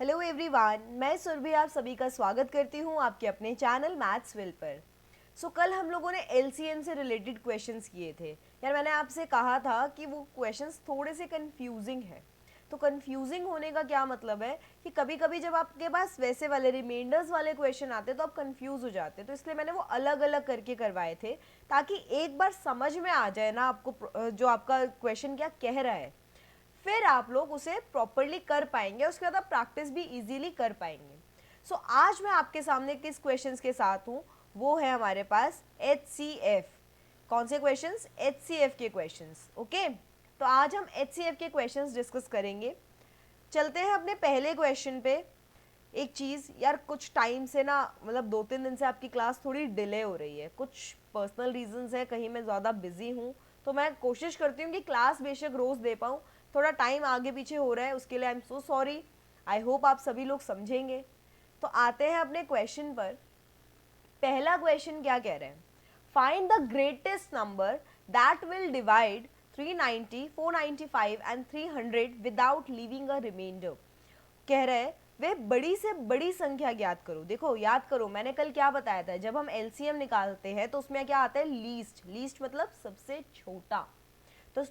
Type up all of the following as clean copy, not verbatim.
Hello everyone, मैं सुरभि आप सभी का स्वागत करती हूँ आपके अपने चैनल मैथ्स विल पर। कल हम लोगों ने एलसीएम से रिलेटेड क्वेश्चंस किए थे। यार मैंने आपसे कहा था कि वो क्वेश्चंस थोड़े से कंफ्यूजिंग है। तो कंफ्यूजिंग होने का क्या मतलब है कि कभी कभी जब आपके पास वैसे वाले रिमाइंडर्स वाले क्वेश्चन आते तो आप कंफ्यूज हो जाते, तो इसलिए मैंने वो अलग अलग करके करवाए थे ताकि एक बार समझ में आ जाए ना आपको जो आपका क्वेश्चन क्या कह रहा है, फिर आप लोग उसे प्रॉपरली कर पाएंगे, उसके बाद आप प्रैक्टिस भी इजीली कर पाएंगे। आज मैं आपके सामने किस क्वेश्चंस के साथ हूँ, वो है हमारे पास HCF। कौन से क्वेश्चंस? HCF के क्वेश्चंस। ओके, तो आज हम HCF के क्वेश्चंस डिस्कस करेंगे। चलते हैं अपने पहले क्वेश्चन पे। एक चीज़ यार, कुछ टाइम से ना मतलब 2-3 दिन से आपकी क्लास थोड़ी डिले हो रही है, कुछ पर्सनल रीजंस है, कहीं मैं ज़्यादा बिजी हूँ, तो मैं कोशिश करती हूँ कि क्लास बेशक रोज़ दे पाऊँ, थोड़ा टाइम आगे पीछे हो रहा है, उसके लिए I am so sorry. I hope आप सभी लोग समझेंगे। तो आते हैं अपने क्वेश्चन पर। पहला क्वेश्चन क्या कह रहे हैं? Find the greatest number that will divide 390, 495 and 300 without leaving a remainder. कह रहे हैं वे बड़ी से बड़ी संख्या ज्ञात करो। देखो याद करो, मैंने कल क्या बताया था, जब हम एलसीएम निकालते हैं तो उसमें क्या आता है? लीस्ट। लीस्ट मतलब सबसे छोटा। तो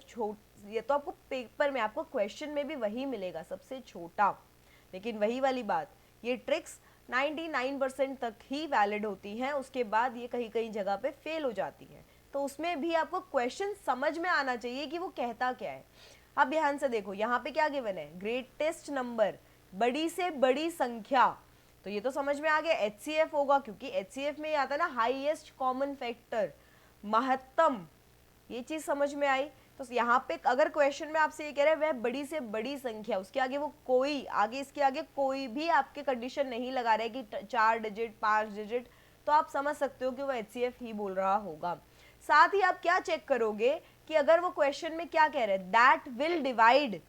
ये तो आपको पेपर में, आपको क्वेश्चन में भी वही मिलेगा, सबसे छोटा। लेकिन वही वाली बात, ये ट्रिक्स 99% तक ही वैलिड होती हैं, उसके बाद ये कहीं कहीं जगह पे फेल हो जाती है। तो उसमें भी आपको क्वेश्चन समझ में आना चाहिए कि वो कहता क्या है। अब ध्यान से देखो, यहाँ पे क्या गिवन है? ग्रेटेस्ट नंबर, बड़ी से बड़ी संख्या। तो ये तो समझ में आ गया, HCF होगा, क्योंकि HCF में ये आता है ना, हाईएस्ट कॉमन फैक्टर, महत्तम। ये चीज समझ में आई। तो यहाँ पे अगर क्वेश्चन में आपसे ये कह रहे हैं वह बड़ी से बड़ी संख्या, उसके आगे वो कोई, आगे इसके आगे कोई भी आपके कंडीशन नहीं लगा रहे कि 4 डिजिट 5 डिजिट, तो आप समझ सकते हो कि वो HCF ही बोल रहा होगा। साथ ही आप क्या चेक करोगे कि अगर वो क्वेश्चन में क्या कह रहे हैं, दैट विल डिवाइड,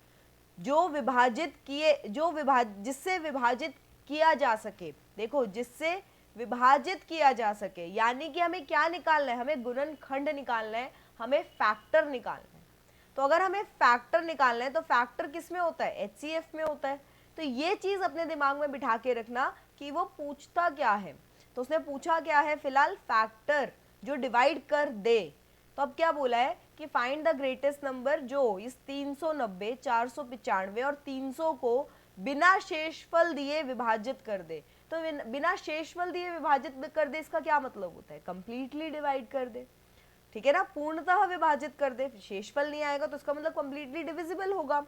जिससे विभाजित किया जा सके। देखो, जिससे विभाजित किया जा सके, यानी कि हमें क्या निकालना है? हमें गुणनखंड निकालना है, हमें फैक्टर निकालना है। तो अगर हमें फैक्टर निकालना है तो फैक्टर किस में होता है? HCF में होता है। तो ये चीज अपने दिमाग में बिठा के रखना कि वो पूछता क्या है। तो उसने पूछा क्या है? फिलहाल फैक्टर जो डिवाइड कर दे। तो अब क्या बोला है कि फाइंड द ग्रेटेस्ट नंबर जो इस 390, 495 और 300 को बिना शेषफल दिए विभाजित कर दे। तो बिना शेषफल दिए विभाजित कर दे, इसका क्या मतलब होता है? कंप्लीटली डिवाइड कर दे। ठीक है ना, पूर्णतः विभाजित कर दे। शेषफल नहीं आएगा तो इसका मतलब कंप्लीटली डिविजिबल होगा।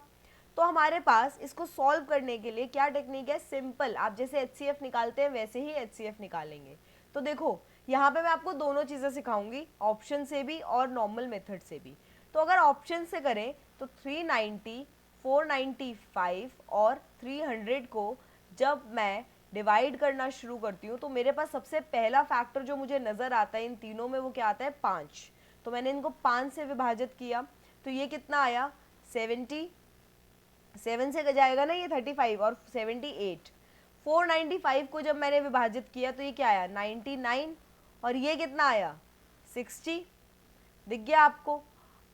तो हमारे पास इसको सॉल्व करने के लिए क्या टेक्निक है? सिंपल, आप जैसे HCF निकालते हैं वैसे ही HCF निकालेंगे। तो देखो, यहाँ पे मैं आपको दोनों चीजें सिखाऊंगी, ऑप्शन से भी और नॉर्मल मेथड से भी। तो अगर ऑप्शन से करें तो 390, 495 और 300 को जब मैं डिवाइड करना शुरू करती हूँ तो मेरे पास सबसे पहला फैक्टर जो मुझे नजर आता है इन तीनों में, वो क्या आता है? 5। तो मैंने इनको 5 से विभाजित किया, तो ये कितना आया? 70। 7 से जाएगा ना ये 35 और 78। 495 को जब मैंने विभाजित किया तो ये क्या आया? 99। और ये कितना आया? 60। दिख गया आपको?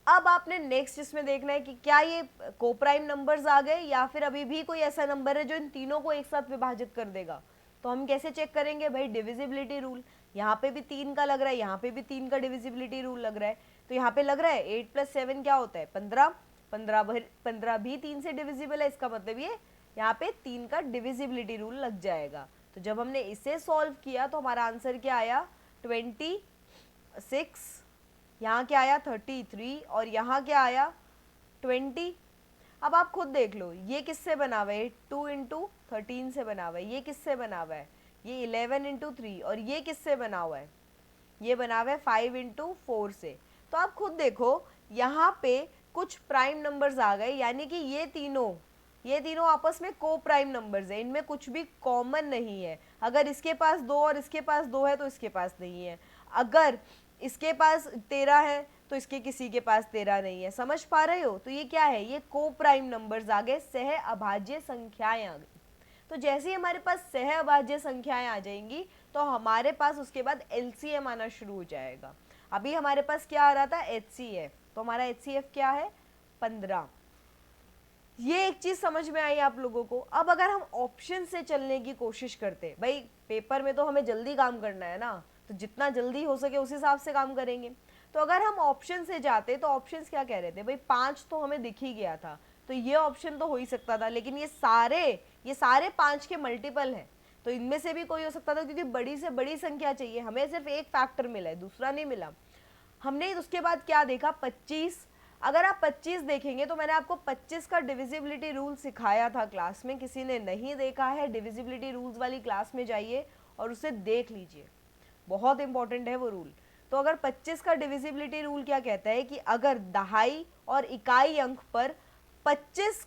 अब आपने नेक्स्ट इसमें देखना है कि क्या ये कोप्राइम नंबर्स आ गए या फिर अभी भी कोई ऐसा नंबर है जो इन तीनों को एक साथ विभाजित कर देगा। तो हम कैसे चेक करेंगे भाई? Divisibility rule. यहाँ पे भी 3 का लग रहा है, यहाँ पे भी 3 का डिविजिबिलिटी रूल लग रहा है। तो यहाँ पे लग रहा है 8 + 7 क्या होता है? 15। 15 भी 3 से डिविजिबल है, इसका मतलब ये यहाँ पे 3 का डिविजिबिलिटी रूल लग जाएगा। तो जब हमने इसे सॉल्व किया तो हमारा आंसर क्या आया? 26। यहाँ क्या आया? 33। और यहाँ क्या आया? 20। अब आप खुद देख लो, ये किससे बना हुआ है? 2 × 13 से बना हुआ है। ये किससे बना हुआ है? ये 11 × 3। और ये किससे बना हुआ है? ये बना हुआ है 5 × 4 से। तो आप खुद देखो, यहाँ पे कुछ प्राइम नंबर्स आ गए, यानी कि ये तीनों आपस में को प्राइम नंबर्स है, इनमें कुछ भी कॉमन नहीं है। अगर इसके पास 2 और इसके पास 2 है तो इसके पास नहीं है। अगर इसके पास 13 है तो इसके किसी के पास 13 नहीं है। समझ पा रहे हो? तो ये क्या है? ये को प्राइम नंबर्स आ गए, सह अभाज्य संख्याएं आ गई। तो जैसे ही हमारे पास सह अभाज्य संख्याएं आ जाएंगी तो हमारे पास उसके बाद LCM आना शुरू हो जाएगा। अभी हमारे पास क्या आ रहा था? HCF। तो हमारा HCF क्या है? 15। ये एक चीज समझ में आई आप लोगों को। अब अगर हम ऑप्शन से चलने की कोशिश करते, भाई पेपर में तो हमें जल्दी काम करना है ना, तो जितना जल्दी हो सके उस हिसाब से काम करेंगे। तो अगर हम ऑप्शन से जाते तो ऑप्शंस क्या कह रहे थे, भाई 5 तो हमें दिख ही गया था, तो ये ऑप्शन तो हो ही सकता था, लेकिन ये सारे 5 के मल्टीपल है, तो इनमें से भी कोई हो सकता था, क्योंकि बड़ी से बड़ी संख्या चाहिए, हमें सिर्फ एक फैक्टर मिला है, दूसरा नहीं मिला। हमने उसके बाद क्या देखा, 25। अगर आप 25 देखेंगे तो मैंने आपको 25 का डिविजिबिलिटी रूल सिखाया था क्लास में, किसी ने नहीं देखा है डिविजिबिलिटी रूल्स वाली क्लास में जाइए और उसे देख लीजिए, बहुत इंपॉर्टेंट है वो रूल। तो अगर 25 का डिविजिबिलिटी रूल क्या कहता है कि अगर दहाई और इकाई अंक पर 25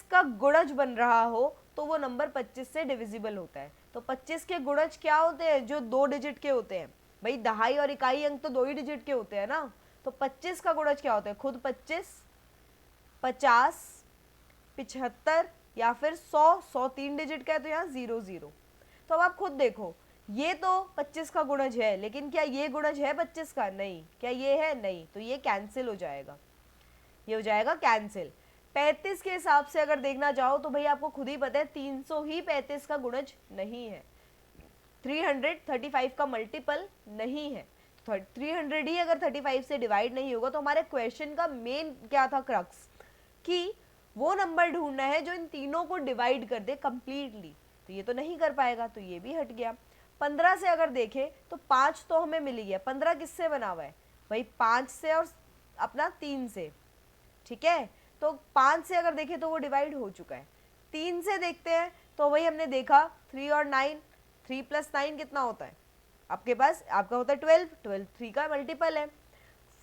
का गुणज बन रहा हो तो वो नंबर 25 से डिविजिबल होता है। तो 25 के गुणज क्या होते हैं, जो 2 डिजिट के होते हैं। भाई दहाई और इकाई अंक तो 2 ही डिजिट के होते हैं ना, तो 25 का गुणज क्या होता है, खुद 25, 50, 75 या फिर 100 3 डिजिट का है, तो यहाँ 0 0। तो अब आप खुद देखो, ये तो 25 का गुणज है, लेकिन क्या ये गुणज है 25 का, नहीं। क्या ये है, नहीं, तो ये कैंसिल हो जाएगा, ये हो जाएगा कैंसिल। 35 के हिसाब से अगर देखना चाहो तो भाई आपको खुद ही पता है 300 ही 35 का गुणज नहीं है, 335 का मल्टीपल नहीं है। 300 ही अगर 35 से डिवाइड नहीं होगा तो हमारे क्वेश्चन का मेन क्या था क्रक्स, कि वो नंबर ढूंढना है जो इन तीनों को डिवाइड कर दे कंप्लीटली, तो ये तो नहीं कर पाएगा, तो ये भी हट गया। 15 से अगर देखें तो 5 तो हमें मिल गया, 15 किससे बना हुआ है, भाई 5 से और अपना 3 से, ठीक है। तो 5 से अगर देखें तो वो डिवाइड हो चुका है। 3 से देखते हैं तो वही हमने देखा 3 और 9, 3 + 9 कितना होता है आपके पास, आपका होता है 12, 12 3 का मल्टीपल है।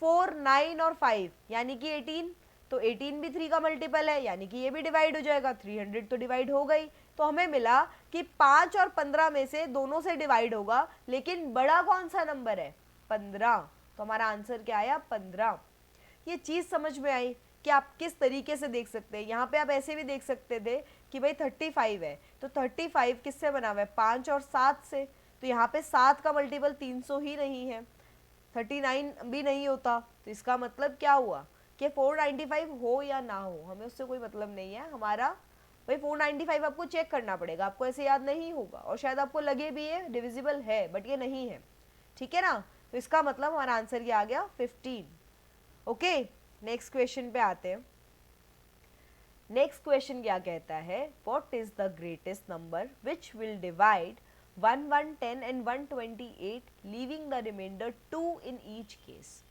4, 9 और 5 यानी कि 18, तो 18 भी 3 का मल्टीपल है, यानी कि ये भी डिवाइड हो जाएगा, 300 तो डिवाइड हो गई। तो हमें मिला कि 5 और 15 में से दोनों से डिवाइड होगा, लेकिन बड़ा कौन सा नंबर है, 15। तो हमारा आंसर क्या आया, 15। ये चीज़ समझ में आई कि आप किस तरीके से देख सकते हैं। यहाँ पे आप ऐसे भी देख सकते थे कि भाई 35 है, तो 35 किससे बना हुआ है, 5 और 7 से, तो यहाँ पे 7 का मल्टीपल 300 ही नहीं है, 39 भी नहीं होता, तो इसका मतलब क्या हुआ कि 495 हो या ना हो हमें उससे कोई मतलब नहीं है। हमारा भाई 495 आपको चेक करना पड़ेगा, आपको ऐसे याद नहीं होगा, और शायद आपको लगे भी है डिविजिबल है बट ये नहीं है, ठीक है ना। तो इसका मतलब हमारा आंसर क्या आ गया, 15। ओके, नेक्स्ट क्वेश्चन पे आते हैं। नेक्स्ट क्वेश्चन क्या कहता है, what is the greatest number which will divide 1 1 10 and 128 leaving the remainder 2 in each case.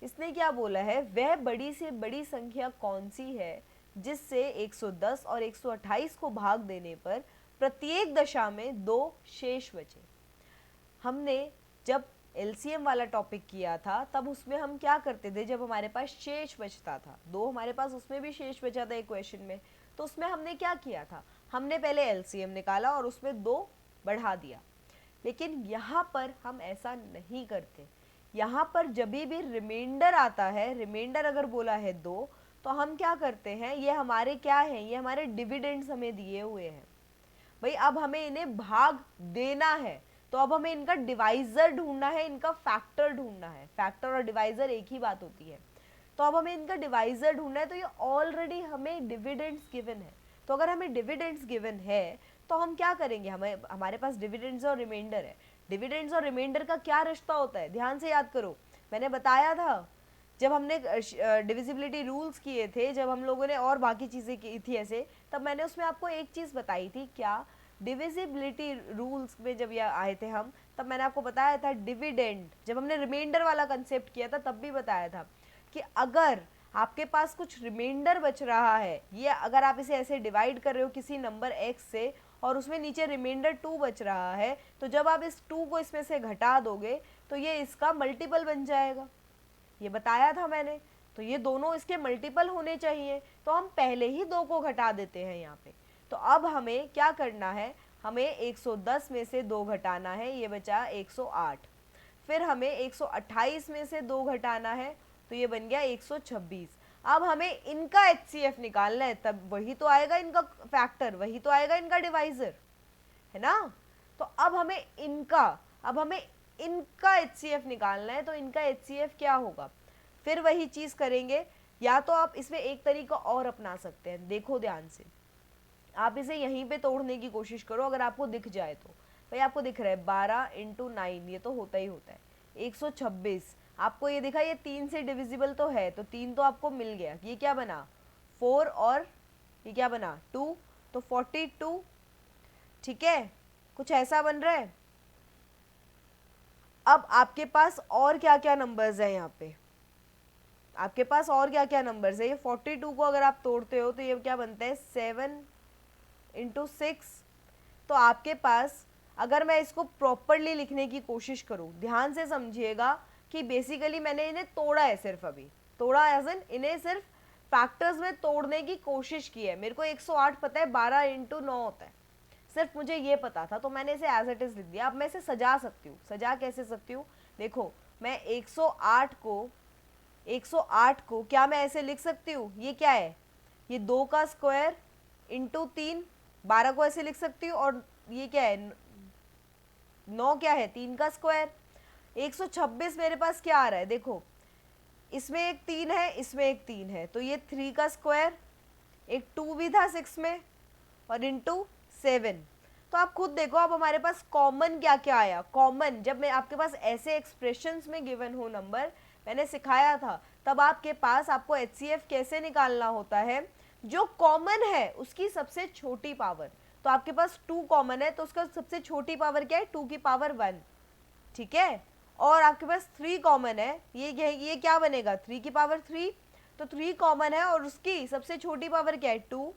इसने क्या बोला है, वह बड़ी से बड़ी संख्या कौन सी है जिससे 110 और 128 को भाग देने पर प्रत्येक दशा में 2 शेष बचे। हमने जब एलसीएम वाला टॉपिक किया था तब उसमें हम क्या करते थे, जब हमारे पास शेष बचता था, 2 हमारे पास उसमें भी शेष बचा था एक क्वेश्चन में, तो उसमें हमने क्या किया था, हमने पहले एलसीएम निकाला और उसमें 2 बढ़ा दिया। लेकिन यहाँ पर हम ऐसा नहीं करते, यहाँ पर जब भी रिमाइंडर आता है, रिमाइंडर अगर बोला है 2, तो हम क्या करते हैं, ये हमारे क्या है, ये हमारे डिविडेंड्स हमें दिए हुए हैं भाई, अब हमें इन्हें भाग देना है, तो अब हमें इनका डिवाइजर ढूंढना है, इनका फैक्टर ढूंढना है। फैक्टर और डिवाइजर एक ही बात होती है, तो अब हमें इनका डिवाइजर ढूंढना है। तो ये ऑलरेडी हमें डिविडेंड्स गिवन है, तो अगर हमें डिविडेंड्स गिवन है तो हम क्या करेंगे, हमें हमारे पास डिविडेंड्स और रिमाइंडर है। डिविडेंड्स और रिमाइंडर का क्या रिश्ता होता है, ध्यान से याद करो, मैंने बताया था जब हमने डिविजिबिलिटी रूल्स किए थे, जब हम लोगों ने और बाकी चीज़ें की थी ऐसे, तब मैंने उसमें आपको एक चीज़ बताई थी, क्या, डिविजिबिलिटी रूल्स में जब ये आए थे हम, तब मैंने आपको बताया था डिविडेंड, जब हमने रिमाइंडर वाला कंसेप्ट किया था तब भी बताया था कि अगर आपके पास कुछ रिमाइंडर बच रहा है, ये अगर आप इसे ऐसे डिवाइड कर रहे हो किसी नंबर x से और उसमें नीचे रिमाइंडर 2 बच रहा है, तो जब आप इस 2 को इसमें से घटा दोगे तो ये इसका मल्टीपल बन जाएगा, ये बताया था मैंने। तो ये दोनों इसके मल्टीपल होने चाहिए, तो हम पहले ही 2 को घटा देते हैं यहाँ पे। तो अब हमें क्या करना है, हमें 110 में से 2 घटाना है, ये बचा 108। फिर हमें 128 में से 2 घटाना है, तो ये बन गया 126। अब हमें इनका एचसीएफ निकालना है, तब वही तो आएगा इनका फैक्टर, वही तो आएगा इनका डिवाइजर, है ना। तो अब हमें इनका एचसीएफ निकालना है, तो इनका एचसीएफ क्या होगा, फिर वही चीज़ करेंगे, या तो आप इसमें एक तरीका और अपना सकते हैं, देखो ध्यान से, आप इसे यहीं पे तोड़ने की कोशिश करो, अगर आपको दिख जाए तो। भाई आपको दिख रहा है 12 इंटू 9, ये तो होता ही होता है 126। आपको ये दिखा ये 3 से डिविजिबल तो है, तो 3 तो आपको मिल गया, ये क्या बना 4 और ये क्या बना 2, तो 42। ठीक है, कुछ ऐसा बन रहा है। अब आपके पास और क्या क्या नंबर्स है यहाँ पे, आपके पास और क्या क्या नंबर्स है, ये 42 को अगर आप तोड़ते हो तो ये क्या बनता है 7 इंटू 6। तो आपके पास, अगर मैं इसको प्रॉपरली लिखने की कोशिश करूं, ध्यान से समझिएगा कि बेसिकली मैंने इन्हें तोड़ा है, सिर्फ अभी तोड़ा एज इन इन्हें सिर्फ फैक्टर्स में तोड़ने की कोशिश की है। मेरे को 108 पता है 12 इंटू 9 होता है, सिर्फ मुझे ये पता था, तो मैंने इसे एज इट इज लिख दिया। अब मैं इसे सजा सकती हूँ, सजा कैसे सकती हूँ, देखो मैं 108 को क्या मैं ऐसे लिख सकती हूँ, ये क्या है, ये 2 का स्क्वायर इंटू 3, 12 को ऐसे लिख सकती हूँ, और ये क्या है 9 क्या है 3 का स्क्वायर। 126 मेरे पास क्या आ रहा है, देखो इसमें एक 3 है, इसमें एक 3 है, तो ये 3 का स्क्वायर, एक 2 भी था 6 में, और इंटू 7। तो आप खुद देखो, अब हमारे पास कॉमन क्या क्या आया। कॉमन जब मैं आपके पास ऐसे एक्सप्रेशंस में गिवन हो नंबर, मैंने सिखाया था, तब आपके पास आपको HCF कैसे निकालना होता है, जो कॉमन है उसकी सबसे छोटी पावर। तो आपके पास 2 कॉमन है, तो उसका सबसे छोटी पावर क्या है 2 की पावर 1। ठीक है, और आपके पास 3 कॉमन है, ये क्या बनेगा 3 की पावर 3। तो 3 कॉमन है और उसकी सबसे छोटी पावर क्या है 2,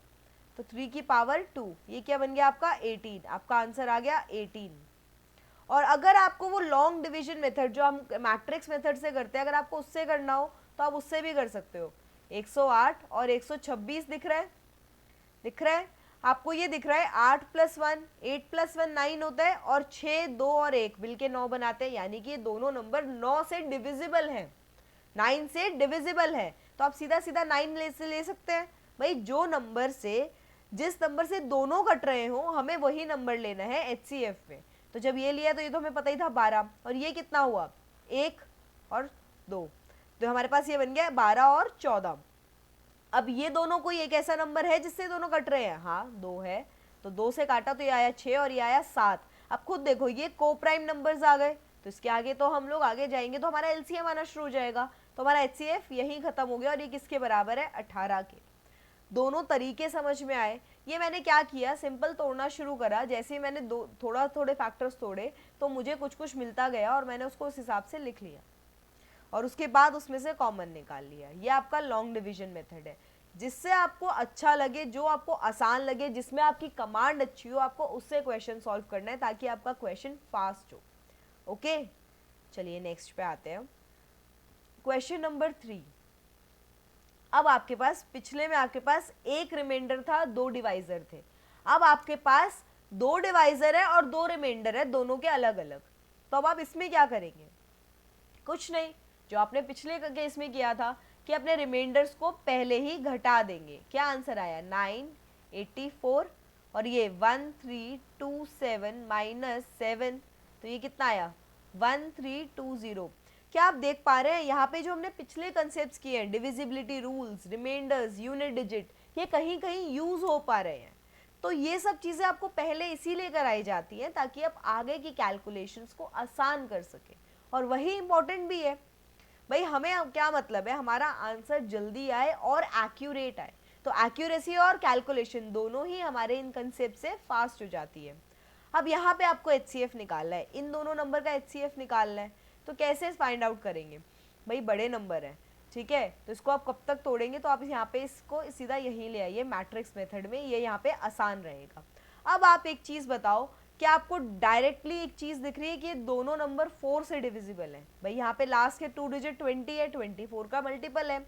तो 3 की पावर 2, ये क्या बन गया आपका 18। आपका आंसर आ गया 18। और अगर आपको वो लॉन्ग डिवीजन मेथड जो हम मैट्रिक्स मेथड से करते हैं, अगर आपको उससे करना हो तो आप उससे भी कर सकते हो। 108 और 126 दिख रहा है, दिख रहा है आपको, ये दिख रहा है 8 + 1, 8 + 1 9 होता है, और 6 2 और 1 मिलके 9 बनाते हैं, यानी कि ये दोनों नंबर 9 से डिविजिबल हैं, 9 से डिविजिबल है। तो आप सीधा सीधा 9 ले सकते हैं। भाई जो नंबर से, जिस नंबर से दोनों कट रहे हो, हमें वही नंबर लेना है HCF में। तो जब ये लिया तो ये तो हमें पता ही था 12, और ये कितना हुआ 1 और 2, तो हमारे पास ये बन गया 12 और 14। अब ये दोनों कोई एक ऐसा नंबर है जिससे दोनों कट रहे हैं, हाँ 2 है, तो 2 से काटा तो ये आया 6 और ये आया 7। अब खुद देखो ये को प्राइम नंबर्स आ गए, तो इसके आगे तो हम लोग आगे जाएंगे तो हमारा LCM आना शुरू हो जाएगा, तो हमारा HCF यहीं खत्म हो गया, और ये किसके बराबर है 18 के। दोनों तरीके समझ में आए। ये मैंने क्या किया, सिंपल तोड़ना शुरू करा, जैसे ही मैंने थोड़े फैक्टर्स तोड़े तो मुझे कुछ कुछ मिलता गया, और मैंने उसको उस हिसाब से लिख लिया, और उसके बाद उसमें से कॉमन निकाल लिया। ये आपका लॉन्ग डिवीजन मेथड है, जिससे आपको अच्छा लगे, जो आपको आसान लगे, जिसमें आपकी कमांड अच्छी हो, आपको उससे क्वेश्चन सॉल्व करना है, ताकि आपका क्वेश्चन फास्ट हो। ओके, चलिए नेक्स्ट पे आते हैं। Question number 3। अब आपके पास, पिछले में आपके पास एक रिमाइंडर था, 2 डिवाइजर थे। अब आपके पास 2 डिवाइजर है और 2 रिमाइंडर है, दोनों के अलग अलग। तो अब आप इसमें क्या करेंगे, कुछ नहीं, जो आपने पिछले केस में किया था कि अपने रिमाइंडर्स को पहले ही घटा देंगे। क्या आंसर आया 984, और ये 1327 माइनस 7, तो ये कितना आया 1320। क्या आप देख पा रहे हैं यहाँ पे जो हमने पिछले कंसेप्ट्स किए हैं, divisibility rules, remainders, unit digit, ये कहीं कहीं यूज हो पा रहे हैं। तो ये सब चीजें आपको पहले इसीलिए कराई जाती हैं ताकि आप आगे की कैलकुलेशंस को आसान कर सके, और वही इंपॉर्टेंट भी है। भाई हमें क्या मतलब है, हमारा आंसर जल्दी आए और एक्यूरेट आए, तो एक्यूरेसी और कैलकुलेशन दोनों ही हमारे इन कंसेप्ट से फास्ट हो जाती है। अब यहाँ पे आपको HCF निकालना है, इन दोनों नंबर का HCF निकालना है, तो कैसे फाइंड आउट करेंगे, भाई बड़े नंबर है, ठीक है, तो इसको आप कब तक तोड़ेंगे, तो आप यहाँ पे इसको सीधा यहीं ले आइए मैट्रिक्स मेथड में, ये यहाँ पे आसान रहेगा। अब आप एक चीज़ बताओ, क्या आपको डायरेक्टली एक चीज़ दिख रही है कि ये दोनों नंबर 4 से डिविजिबल है। भाई यहाँ पे लास्ट के 2 डिजिट 20 है, 24 का मल्टीपल है,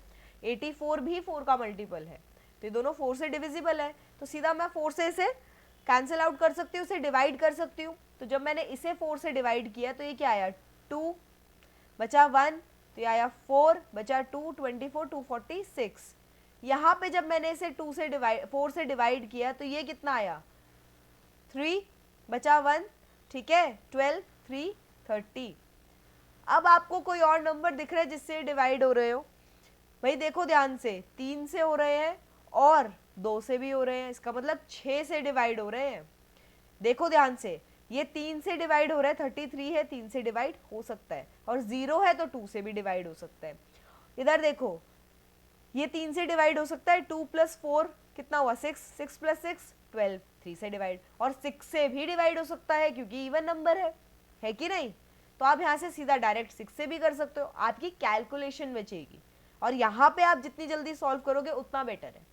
84 भी 4 का मल्टीपल है, तो ये दोनों 4 से डिविजिबल है, तो सीधा मैं 4 से इसे कैंसिल आउट कर सकती हूँ, इसे डिवाइड कर सकती हूँ। तो जब मैंने इसे 4 से डिवाइड किया तो ये क्या आया 2 बचा 1, तो ये आया 4 बचा 2, 24 246। यहाँ पे जब मैंने इसे 4 से डिवाइड किया तो ये कितना आया 3 बचा 1, ठीक है 12 3 30। अब आपको कोई और नंबर दिख रहा है जिससे डिवाइड हो रहे हो, भाई देखो ध्यान से, 3 से हो रहे हैं और 2 से भी हो रहे हैं, इसका मतलब 6 से डिवाइड हो रहे हैं। देखो ध्यान से, ये 3 से डिवाइड हो रहा है, 33 है, 3 से डिवाइड हो सकता है, और 0 है तो 2 से भी डिवाइड हो सकता है। इधर देखो, ये 3 से डिवाइड हो सकता है, 2 + 4 कितना हुआ 6, 6 + 6 12, 3 से डिवाइड, और 6 से भी डिवाइड हो सकता है क्योंकि इवन नंबर है कि नहीं। तो आप यहाँ से सीधा डायरेक्ट 6 से भी कर सकते हो, आपकी कैलकुलेशन बचेगी। और यहाँ पे आप जितनी जल्दी सॉल्व करोगे उतना बेटर है।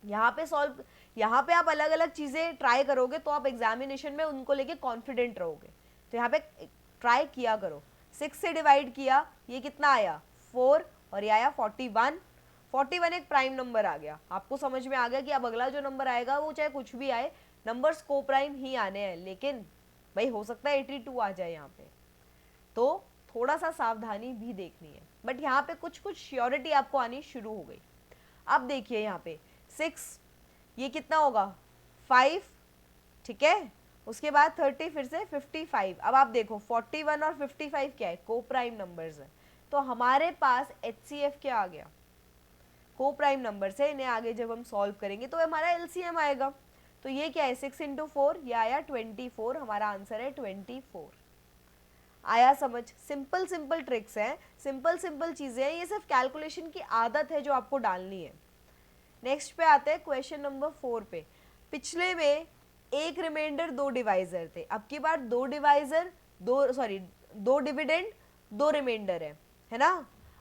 यहाँ पे आप अलग अलग चीज़ें ट्राई करोगे तो आप एग्जामिनेशन में उनको लेके कॉन्फिडेंट रहोगे। तो यहाँ पे ट्राई किया करो। 6 से डिवाइड किया, ये कितना आया 4, और ये आया 41। 41 एक प्राइम नंबर आ गया। आपको समझ में आ गया कि अब अगला जो नंबर आएगा वो चाहे कुछ भी आए, नंबर्स को प्राइम ही आने हैं, लेकिन भाई हो सकता है 82 आ जाए यहाँ पे, तो थोड़ा सा सावधानी भी देखनी है। बट यहाँ पे कुछ कुछ श्योरिटी आपको आनी शुरू हो गई। अब देखिए यहाँ पे 6, ये कितना होगा 5, ठीक है, उसके बाद 30, फिर से 55। अब आप देखो 41 और 55 क्या है, को प्राइम नंबर्स है, तो हमारे पास HCF क्या आ गया, को प्राइम नंबर से। इन्हें आगे जब हम सॉल्व करेंगे तो हमारा LCM आएगा। तो ये क्या है 6 × 4, ये आया 24, हमारा आंसर है 24। आया समझ? सिंपल सिंपल ट्रिक्स हैं, सिंपल सिंपल चीज़ें हैं, ये सिर्फ कैलकुलेशन की आदत है जो आपको डालनी है। नेक्स्ट पे आते हैं क्वेश्चन नंबर 4 पे। पिछले में एक रिमाइंडर 2 डिवाइजर थे, अब की बार 2 डिवाइजर 2 डिविडेंड 2 रिमाइंडर है ना।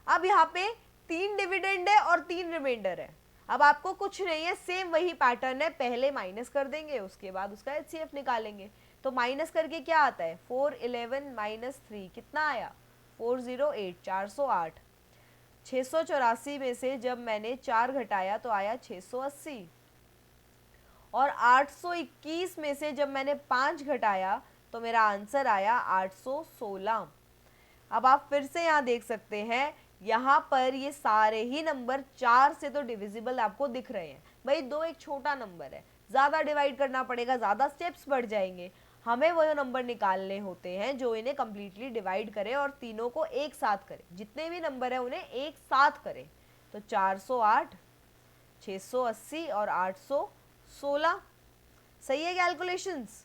अब यहाँ पे 3 डिविडेंड है और 3 रिमाइंडर है। अब आपको कुछ नहीं है, सेम वही पैटर्न है, पहले माइनस कर देंगे उसके बाद उसका HCF निकालेंगे। तो माइनस करके क्या आता है 411 - 3 कितना आया 408, 408। 684 में से जब मैंने 4 घटाया तो आया 680, और 821 में से जब मैंने 5 घटाया तो मेरा आंसर आया 816। अब आप फिर से यहाँ देख सकते हैं, यहाँ पर ये सारे ही नंबर 4 से तो डिविजिबल आपको दिख रहे हैं। भाई 2 एक छोटा नंबर है, ज़्यादा डिवाइड करना पड़ेगा, ज़्यादा स्टेप्स बढ़ जाएंगे, हमें वो नंबर निकालने होते हैं जो इन्हें कम्प्लीटली डिवाइड करे और तीनों को एक साथ करे, जितने भी नंबर है उन्हें एक साथ करे। तो 408, 680 और 816, सही है कैलकुलेशंस।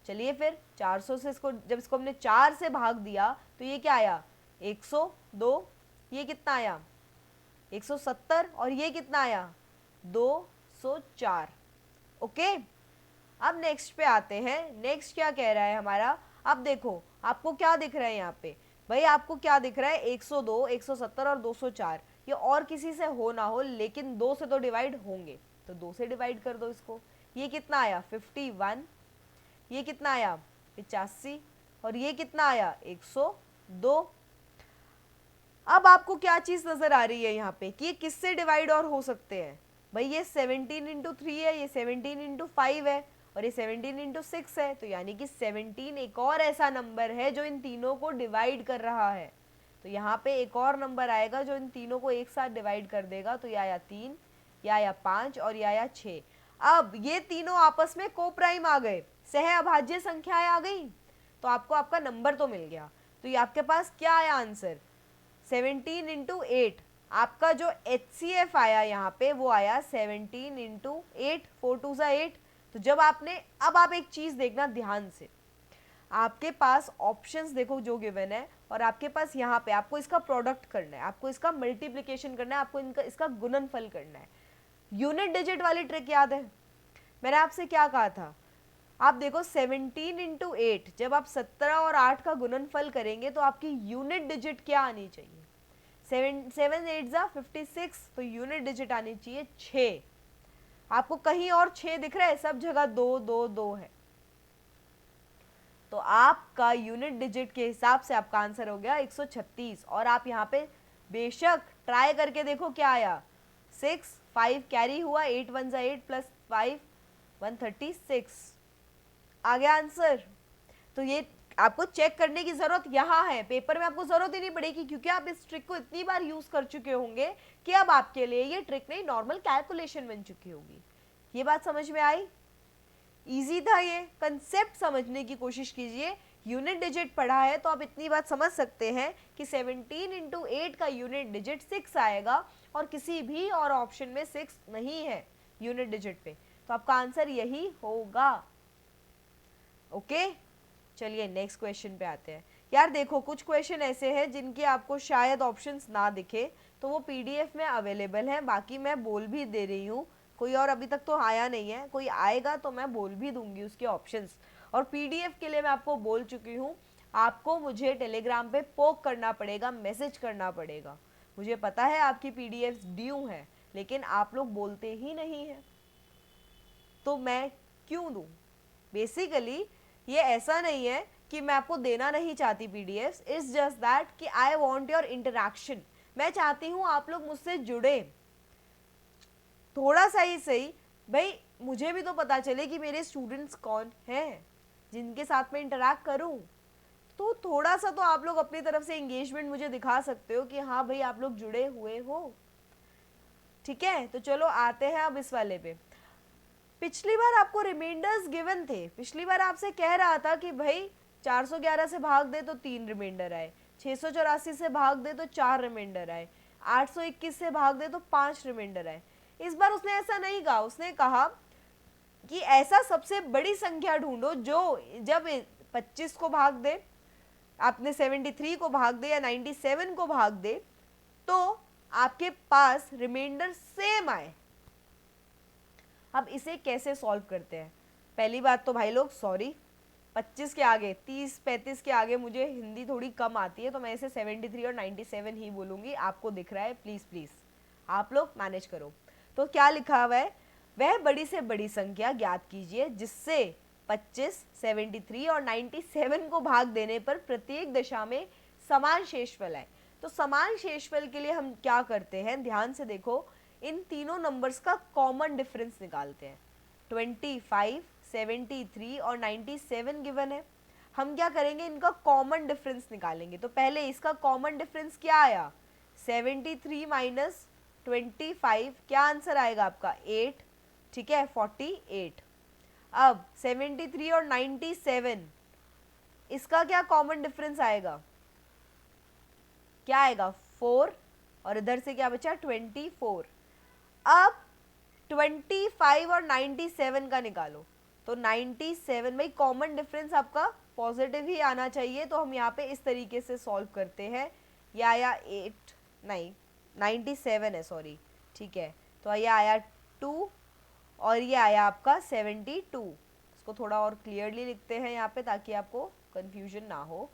चलिए फिर 400 से जब इसको हमने 4 से भाग दिया तो ये क्या आया 102, ये कितना आया 170, और ये कितना आया 204। ओके, अब नेक्स्ट पे आते हैं। नेक्स्ट क्या कह रहा है हमारा, अब देखो आपको क्या दिख रहा है यहाँ पे, भाई आपको क्या दिख रहा है 102, 170 और 204, ये और किसी से हो ना हो लेकिन 2 से तो डिवाइड होंगे, तो 2 से डिवाइड कर दो इसको। ये कितना आया 51, ये कितना आया 85, और ये कितना आया 102। अब आपको क्या चीज नजर आ रही है यहाँ पे कि ये किससे डिवाइड और हो सकते हैं, भाई ये 17 × 3 है, ये 17 × 5 है, और ये 17 × 6 है, तो यानी कि 17 एक और ऐसा नंबर है जो इन तीनों को डिवाइड कर रहा है। तो यहाँ पे एक और नंबर आएगा जो इन तीनों को एक साथ डिवाइड कर देगा। तो ये आया 3, ये आया 5 और ये आया 6। अब ये तीनों आपस में को प्राइम आ गए, सह अभाज्य संख्याएं आ गई, तो आपको आपका नंबर तो मिल गया। तो ये आपके पास क्या आया आंसर 17 × 8। आपका जो HCF आया यहाँ पे वो आया 17 × 8, 4 2 8। तो जब आपने, अब आप एक चीज देखना ध्यान से, आपके पास ऑप्शंस देखो जो गिवन है, और आपके पास यहाँ पे आपको इसका प्रोडक्ट करना है, आपको इसका मल्टीप्लिकेशन करना है, आपको इसका गुणनफल करना है। यूनिट डिजिट वाली ट्रिक याद है, मैंने आपसे क्या कहा था, आप देखो 17 × 8, जब आप 17 और 8 का गुणनफल करेंगे तो आपकी यूनिट डिजिट क्या आनी चाहिए 7 8 56, तो यूनिट डिजिट आनी चाहिए 6। आपको कहीं और 6 दिख रहा है, सब जगह 2 2 2 है, तो आपका यूनिट डिजिट के हिसाब से आपका आंसर हो गया 136। और आप यहाँ पे बेशक ट्राई करके देखो क्या आया 6, 5 कैरी हुआ, 8 1 8 प्लस 5 136 आ गया आंसर। तो ये आपको चेक करने की जरूरत यहाँ है, पेपर में आपको जरूरत ही नहीं पड़ेगी क्योंकि आप इस ट्रिक को इतनी बार यूज कर चुके होंगे कि अब आपके लिए ये ट्रिक नहीं नॉर्मल कैलकुलेशन बन चुकी होगी। ये बात समझ में आई? इजी था, ये कंसेप्ट समझने की कोशिश कीजिए। यूनिट डिजिट पढ़ा है तो आप इतनी बात समझ सकते हैं कि 17 इंटू 8 का यूनिट डिजिट 6 आएगा और किसी भी और ऑप्शन में 6 नहीं है यूनिट डिजिट पे, तो आपका आंसर यही होगा। ओके, चलिए नेक्स्ट क्वेश्चन पे आते हैं। यार देखो कुछ क्वेश्चन ऐसे हैं जिनके आपको शायद ऑप्शंस ना दिखे, तो वो पीडीएफ में अवेलेबल है, बाकी मैं बोल भी दे रही हूँ, कोई और अभी तक तो आया नहीं है, कोई आएगा तो मैं बोल भी दूंगी उसके ऑप्शंस। और पीडीएफ के लिए मैं आपको बोल चुकी हूँ, आपको मुझे टेलीग्राम पे पोक करना पड़ेगा, मैसेज करना पड़ेगा। मुझे पता है आपकी पीडीएफ ड्यू है, लेकिन आप लोग बोलते ही नहीं हैं, तो मैं क्यों दूं? बेसिकली ये ऐसा नहीं है कि मैं आपको देना नहीं चाहती पीडीएफ, इट्स जस्ट दैट कि आई वांट योर इंटरेक्शन। मैं चाहती हूँ आप लोग मुझसे जुड़े, थोड़ा सा ही सही भाई, मुझे भी तो पता चले कि मेरे स्टूडेंट्स कौन हैं जिनके साथ में इंटरैक्ट करूं। तो थोड़ा सा तो आप लोग अपनी तरफ से एंगेजमेंट मुझे दिखा सकते हो कि हाँ भाई आप लोग जुड़े हुए हो। ठीक है, तो चलो आते हैं अब इस वाले पे। पिछली बार आपको रिमाइंडर्स गिवन थे, पिछली बार आपसे कह रहा था कि भाई 411 से भाग दे तो 3 रिमाइंडर आए, 684 से भाग दे तो 4 रिमाइंडर आए, 821 से भाग दे तो 5 रिमाइंडर आए। इस बार उसने ऐसा नहीं कहा, उसने कहा कि ऐसा सबसे बड़ी संख्या ढूंढो जो जब 25 को भाग दे, आपने 73 को भाग दे या 97 को भाग दे, तो आपके पास रिमाइंडर सेम आए। अब इसे कैसे सॉल्व करते हैं? पहली बात तो भाई लोग सॉरी, 25 के आगे 30 35 के आगे मुझे हिंदी थोड़ी कम आती है, तो मैं इसे 73 और 97 ही बोलूंगी। आपको दिख रहा है, प्लीज प्लीज आप लोग मैनेज करो। तो क्या लिखा हुआ है, वह बड़ी से बड़ी संख्या ज्ञात कीजिए जिससे 25, 73 और 97 को भाग देने पर प्रत्येक दशा में समान शेषफल आए। तो समान शेषफल के लिए हम क्या करते हैं, ध्यान से देखो, इन तीनों नंबर्स का कॉमन डिफरेंस निकालते हैं। 25, 73 और 97 गिवन है, हम क्या करेंगे, इनका कॉमन डिफरेंस निकालेंगे। तो पहले इसका कॉमन डिफरेंस क्या आया, 73 माइनस 25, क्या आंसर आएगा आपका 8, ठीक है 48। अब 73 और 97, इसका क्या कॉमन डिफरेंस आएगा, क्या आएगा 4, और इधर से क्या बचा 24। अब 25 और 97 का निकालो, तो 97 में कॉमन डिफरेंस आपका पॉजिटिव ही आना चाहिए, तो हम यहाँ पे इस तरीके से सॉल्व करते हैं। ये आया 8, नहीं 97 है सॉरी, ठीक है, तो ये आया 2 और ये आया आपका 72। इसको थोड़ा और क्लियरली लिखते हैं यहाँ पे ताकि आपको कंफ्यूजन ना हो।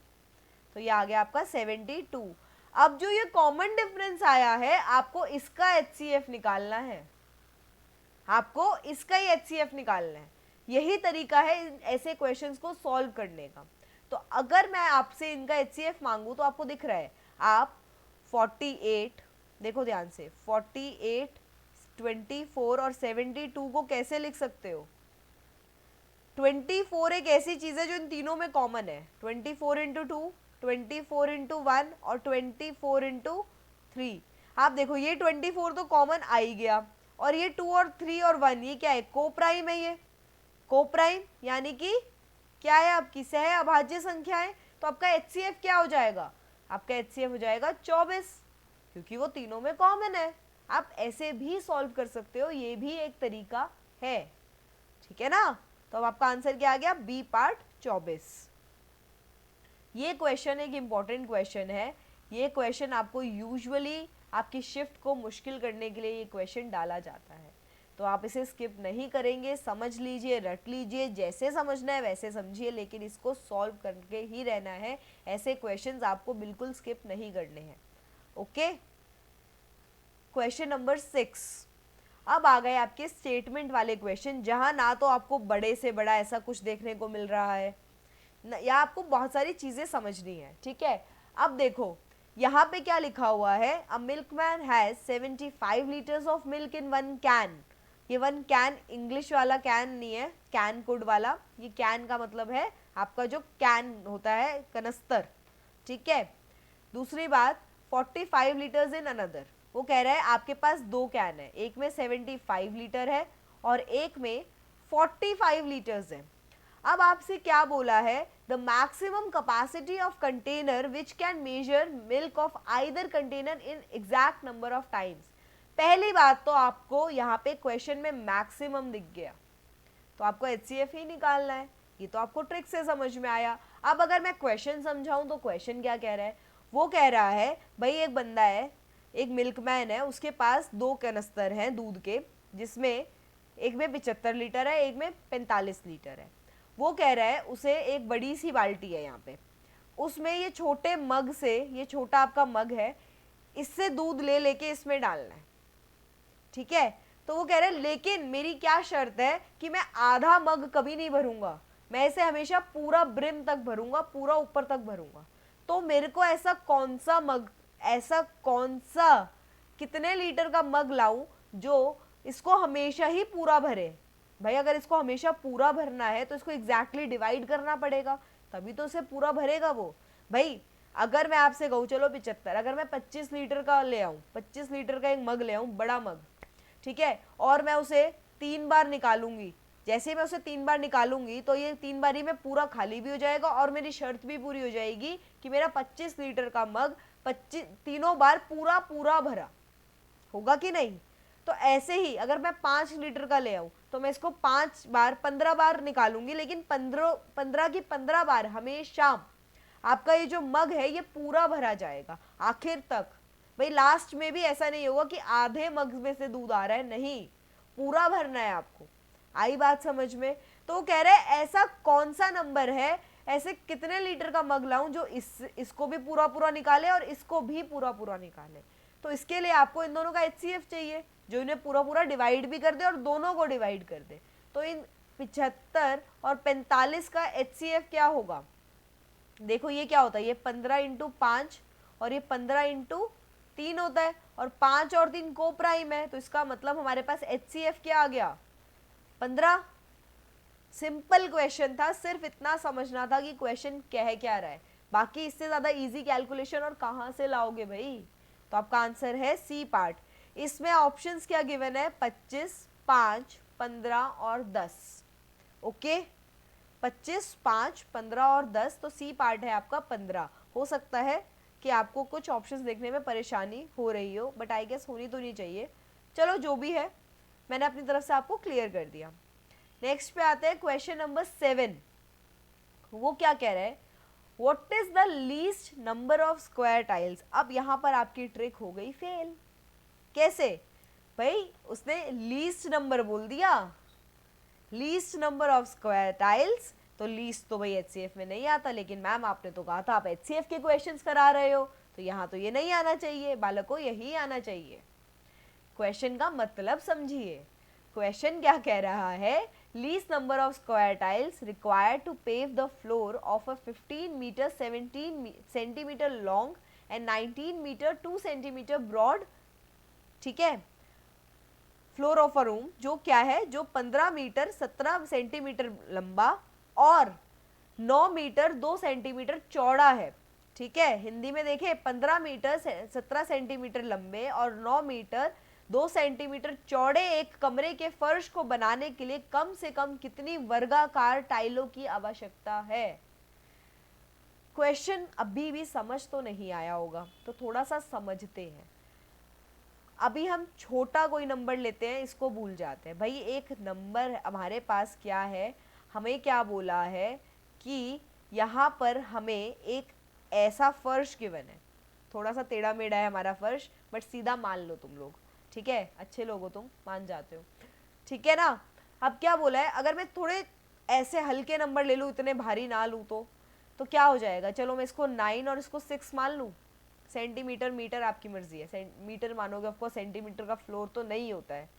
तो ये आ गया आपका 72। अब जो ये कॉमन डिफरेंस आया है, आपको इसका HCF निकालना है, आपको इसका ही HCF निकालना है। यही तरीका है ऐसे क्वेश्चंस को सॉल्व करने का। तो अगर मैं आपसे इनका HCF मांगू, तो आपको दिख रहा है, आप 48, देखो ध्यान से, 48, 24 और 72 को कैसे लिख सकते हो? 24 एक ऐसी चीज है जो इन तीनों में कॉमन है, 24 इंटू 2, 24 इंटू 1 और 24 इंटू 3। आप देखो ये 24 तो कॉमन आ ही गया, और ये 2 और 3 और 1 ये क्या है, को प्राइम है, ये को प्राइम यानी कि क्या है, आपकी सह अभाज्य संख्या है। तो आपका HCF क्या हो जाएगा, आपका HCF हो जाएगा 24, क्योंकि वो तीनों में कॉमन है। आप ऐसे भी सॉल्व कर सकते हो, ये भी एक तरीका है, ठीक है ना। तो अब आपका आंसर क्या आ गया, बी पार्ट 24। ये क्वेश्चन एक इंपॉर्टेंट क्वेश्चन है, ये क्वेश्चन आपको यूजुअली आपकी शिफ्ट को मुश्किल करने के लिए ये क्वेश्चन डाला जाता है, तो आप इसे स्किप नहीं करेंगे, समझ लीजिए, रट लीजिए, जैसे समझना है वैसे समझिए, लेकिन इसको सॉल्व करके ही रहना है। ऐसे क्वेश्चंस आपको बिल्कुल स्किप नहीं करने हैं। Okay, question number 6। अब आ गए आपके स्टेटमेंट वाले क्वेश्चन, जहां ना तो आपको बड़े से बड़ा ऐसा कुछ देखने को मिल रहा है या आपको बहुत सारी चीजें समझनी है, ठीक है। अब देखो यहाँ पे क्या लिखा हुआ है, a milkman has 75 litres of milk in 1 can. ये 1 कैन इंग्लिश वाला कैन नहीं है, कैन कुड वाला, ये कैन का मतलब है आपका जो कैन होता है, कनस्तर, ठीक है। दूसरी बात, 45 लीटर्स इन अनदर, वो कह रहा है आपके पास 2 कैन है, एक में 75 लीटर है और एक में 45 लीटर्स है। अब आपसे क्या बोला है, the maximum capacity of container which can measure milk of either container in exact number of times. पहली बात तो आपको यहाँ पे क्वेश्चन में मैक्सिमम दिख गया, तो आपको HCF ही निकालना है, ये तो आपको ट्रिक से समझ में आया। अब अगर मैं क्वेश्चन समझाऊं तो क्वेश्चन क्या कह रहा है, वो कह रहा है भाई एक बंदा है, एक मिल्कमैन है, उसके पास 2 कैनिस्टर हैं दूध के, जिसमें एक में 75 लीटर है, एक में 45 लीटर है। वो कह रहा है उसे एक बड़ी सी बाल्टी है यहाँ पे, उसमें ये छोटे मग से, ये छोटा आपका मग है, इससे दूध ले लेके इसमें डालना है, ठीक है। तो वो कह रहे हैं लेकिन मेरी क्या शर्त है कि मैं आधा मग कभी नहीं भरूंगा, मैं इसे हमेशा पूरा ब्रिम तक भरूंगा, पूरा ऊपर तक भरूंगा। तो मेरे को ऐसा कौन सा मग, ऐसा कौन सा कितने लीटर का मग लाऊं जो इसको हमेशा ही पूरा भरे। भाई अगर इसको हमेशा पूरा भरना है तो इसको एग्जैक्टली डिवाइड करना पड़ेगा, तभी तो उसे पूरा भरेगा वो। भाई अगर मैं आपसे कहूँ चलो 75, अगर मैं 25 लीटर का ले आऊँ, 25 लीटर का एक मग ले आऊँ, बड़ा मग, ठीक है, और मैं उसे 3 बार निकालूंगी, जैसे ही मैं उसे 3 बार निकालूंगी तो ये 3 बारी में पूरा खाली भी हो जाएगा और मेरी शर्त भी पूरी हो जाएगी कि मेरा 25 लीटर का मग 25 तीनों बार पूरा पूरा भरा होगा कि नहीं। तो ऐसे ही अगर मैं 5 लीटर का ले आऊं तो मैं इसको 5 बार 15 बार निकालूंगी, लेकिन 15 की 15 बार हमेशा आपका ये जो मग है ये पूरा भरा जाएगा आखिर तक। भाई लास्ट में भी ऐसा नहीं होगा कि आधे मग में से दूध आ रहा है, नहीं, पूरा भरना है आपको। आई बात समझ में। तो वो कह रहे हैं ऐसा कौन सा नंबर है, ऐसे कितने लीटर का मग लाऊं जो इसको भी पूरा पूरा निकाले और इसको भी पूरा पूरा निकाले। तो इसके लिए आपको इन दोनों का HCF चाहिए जो इन्हें पूरा पूरा डिवाइड भी कर दे और दोनों को डिवाइड कर दे। तो इन 75 और 45 का HCF क्या होगा, देखो ये क्या होता है, ये 15 इंटू 5 और ये 15 इंटू 3 होता है, और 5 और 3 को प्राइम है, तो इसका मतलब हमारे पास HCF क्या आ गया, 15। सिंपल क्वेश्चन था, सिर्फ इतना समझना था कि क्वेश्चन कह क्या रहा है, बाकी इससे ज्यादा इजी कैलकुलेशन और कहां से लाओगे भाई। तो आपका आंसर है सी पार्ट। इसमें ऑप्शंस क्या गिवन है, 25, 5, 15 और 10। ओके, 25, 5, 15 और 10, तो सी पार्ट है आपका 15। हो सकता है कि आपको कुछ ऑप्शंस देखने में परेशानी हो रही हो, बट आई गेस होनी तो नहीं चाहिए। चलो जो भी है मैंने अपनी तरफ से आपको क्लियर कर दिया। नेक्स्ट पे आते हैं क्वेश्चन नंबर 7। वो क्या कह रहे हैं, what is the least number of square tiles. अब यहां पर आपकी ट्रिक हो गई फेल। कैसे भाई, उसने लीस्ट नंबर बोल दिया, least number of square tiles, तो लीस्ट तो भाई HCF में नहीं आता, लेकिन मैम आपने तो कहा था आप HCF के क्वेश्चंस करा रहे हो, तो यहाँ तो ये नहीं आना चाहिए, बालक को यही आना चाहिए। क्वेश्चन का मतलब समझिए, क्वेश्चन क्या कह रहा है, least number of square tiles required to pave the floor of a 15 metre 17 centimetre long and 19 metre 2 centimetre broad, ठीक है, फ्लोर ऑफ अ रूम, जो क्या है, जो 15 मीटर 17 सेंटीमीटर लंबा और 9 मीटर 2 सेंटीमीटर चौड़ा है, ठीक है। हिंदी में देखें, 15 मीटर 17 सेंटीमीटर लंबे और 9 मीटर 2 सेंटीमीटर चौड़े एक कमरे के फर्श को बनाने के लिए कम से कम कितनी वर्गाकार टाइलों की आवश्यकता है। क्वेश्चन अभी भी समझ तो नहीं आया होगा, तो थोड़ा सा समझते हैं। अभी हम छोटा कोई नंबर लेते हैं, इसको भूल जाते हैं। भाई एक नंबर हमारे पास क्या है, हमें क्या बोला है कि यहाँ पर हमें एक ऐसा फर्श गिवन है, थोड़ा सा टेढ़ा मेढ़ा है हमारा फर्श, बट सीधा मान लो तुम लोग, ठीक है, अच्छे लोग हो तुम, मान जाते हो, ठीक है ना। अब क्या बोला है, अगर मैं थोड़े ऐसे हल्के नंबर ले लूँ, इतने भारी ना लूँ, तो क्या हो जाएगा, चलो मैं इसको 9 और इसको 6 मान लूँ। सेंटीमीटर मीटर आपकी मर्जी है, मीटर मानोगे आपको, सेंटीमीटर का फ्लोर तो नहीं होता है,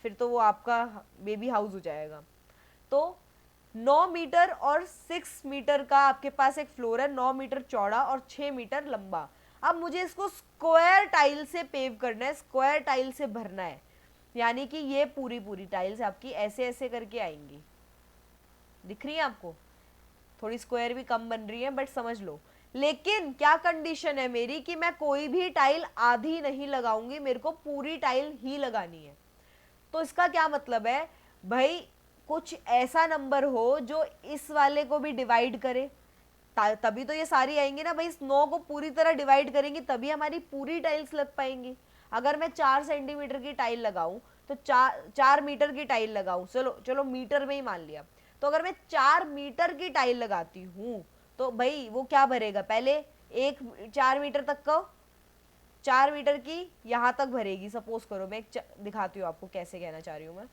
फिर तो वो आपका बेबी हाउस हो जाएगा। तो 9 मीटर और 6 मीटर का आपके पास एक फ्लोर है, 9 मीटर चौड़ा और 6 मीटर लंबा। अब मुझे इसको स्क्वायर टाइल से पेव करना है, स्क्वायर टाइल से भरना है, यानी कि ये पूरी पूरी टाइल्स आपकी ऐसे ऐसे करके आएंगी, दिख रही है आपको, थोड़ी स्क्वायर भी कम बन रही है बट समझ लो। लेकिन क्या कंडीशन है मेरी कि मैं कोई भी टाइल आधी नहीं लगाऊंगी, मेरे को पूरी टाइल ही लगानी है। तो इसका क्या मतलब है भाई, कुछ ऐसा नंबर हो जो इस वाले को भी डिवाइड करे, तभी तो ये सारी आएंगी ना भाई। इस 9 को पूरी तरह डिवाइड करेंगी तभी हमारी पूरी टाइल्स लग पाएंगी। अगर मैं 4 सेंटीमीटर की टाइल लगाऊं तो 4 मीटर की टाइल लगाऊं, चलो चलो मीटर में ही मान लिया, तो अगर मैं 4 मीटर की टाइल लगाती हूँ तो भाई वो क्या भरेगा, पहले एक 4 मीटर तक का, 4 मीटर की यहाँ तक भरेगी। सपोज करो मैं दिखाती हूँ आपको कैसे कहना चाह रही हूँ मैं।